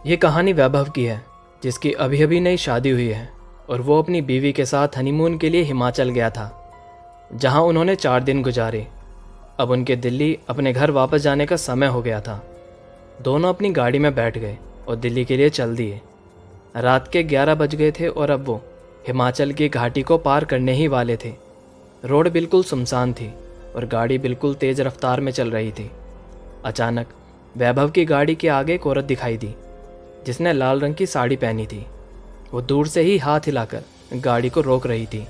ये कहानी वैभव की है, जिसकी अभी अभी नई शादी हुई है और वो अपनी बीवी के साथ हनीमून के लिए हिमाचल गया था, जहां उन्होंने 4 दिन गुजारे। अब उनके दिल्ली अपने घर वापस जाने का समय हो गया था। दोनों अपनी गाड़ी में बैठ गए और दिल्ली के लिए चल दिए। रात के 11 बज गए थे और अब वो हिमाचल की घाटी को पार करने ही वाले थे। रोड बिल्कुल सुनसान थी और गाड़ी बिल्कुल तेज़ रफ्तार में चल रही थी। अचानक वैभव की गाड़ी के आगे एक औरत दिखाई दी, जिसने लाल रंग की साड़ी पहनी थी। वो दूर से ही हाथ हिलाकर गाड़ी को रोक रही थी।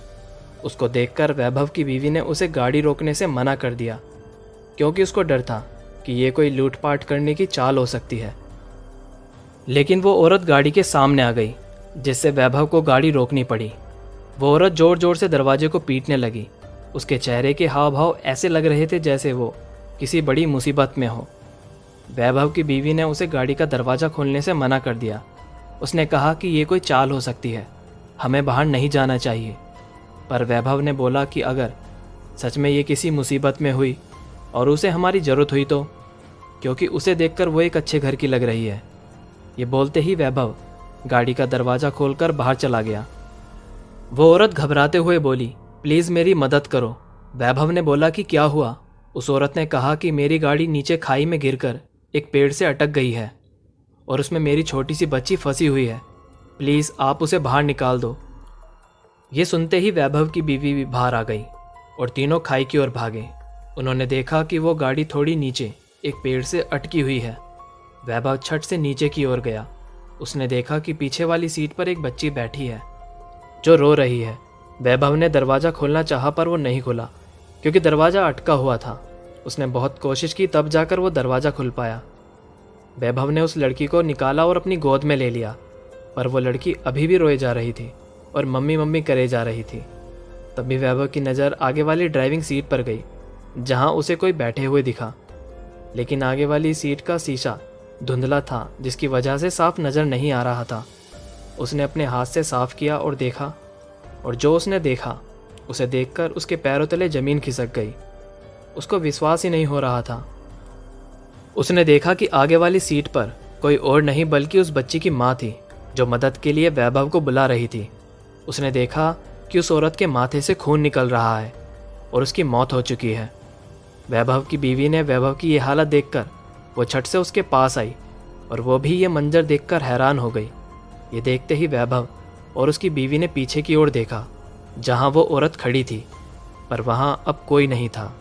उसको देखकर वैभव की बीवी ने उसे गाड़ी रोकने से मना कर दिया, क्योंकि उसको डर था कि ये कोई लूटपाट करने की चाल हो सकती है। लेकिन वो औरत गाड़ी के सामने आ गई, जिससे वैभव को गाड़ी रोकनी पड़ी। वो औरत ज़ोर ज़ोर से दरवाजे को पीटने लगी। उसके चेहरे के हाव भाव ऐसे लग रहे थे जैसे वो किसी बड़ी मुसीबत में हो। वैभव की बीवी ने उसे गाड़ी का दरवाज़ा खोलने से मना कर दिया। उसने कहा कि ये कोई चाल हो सकती है, हमें बाहर नहीं जाना चाहिए। पर वैभव ने बोला कि अगर सच में ये किसी मुसीबत में हुई और उसे हमारी ज़रूरत हुई तो, क्योंकि उसे देखकर वो एक अच्छे घर की लग रही है। ये बोलते ही वैभव गाड़ी का दरवाज़ा खोलकर बाहर चला गया। वो औरत घबराते हुए बोली, प्लीज़ मेरी मदद करो। वैभव ने बोला कि क्या हुआ? उस औरत ने कहा कि मेरी गाड़ी नीचे खाई में गिरकर एक पेड़ से अटक गई है और उसमें मेरी छोटी सी बच्ची फंसी हुई है। प्लीज़ आप उसे बाहर निकाल दो। ये सुनते ही वैभव की बीवी भी बाहर आ गई और तीनों खाई की ओर भागे। उन्होंने देखा कि वो गाड़ी थोड़ी नीचे एक पेड़ से अटकी हुई है। वैभव छट से नीचे की ओर गया। उसने देखा कि पीछे वाली सीट पर एक बच्ची बैठी है जो रो रही है। वैभव ने दरवाज़ा खोलना चाहा पर वो नहीं खुला, क्योंकि दरवाज़ा अटका हुआ था। उसने बहुत कोशिश की, तब जाकर वो दरवाज़ा खुल पाया। वैभव ने उस लड़की को निकाला और अपनी गोद में ले लिया, पर वो लड़की अभी भी रोए जा रही थी और मम्मी मम्मी करे जा रही थी। तभी वैभव की नज़र आगे वाली ड्राइविंग सीट पर गई, जहां उसे कोई बैठे हुए दिखा। लेकिन आगे वाली सीट का शीशा धुंधला था, जिसकी वजह से साफ नज़र नहीं आ रहा था। उसने अपने हाथ से साफ किया और देखा, और जो उसने देखा उसे देखकर उसके पैरों तले ज़मीन खिसक गई। उसको विश्वास ही नहीं हो रहा था। उसने देखा कि आगे वाली सीट पर कोई और नहीं बल्कि उस बच्ची की माँ थी, जो मदद के लिए वैभव को बुला रही थी। उसने देखा कि उस औरत के माथे से खून निकल रहा है और उसकी मौत हो चुकी है। वैभव की बीवी ने वैभव की ये हालत देखकर वो झट से उसके पास आई और वो भी ये मंजर देखकर हैरान हो गई। ये देखते ही वैभव और उसकी बीवी ने पीछे की ओर देखा, जहाँ वो औरत खड़ी थी, पर वहाँ अब कोई नहीं था।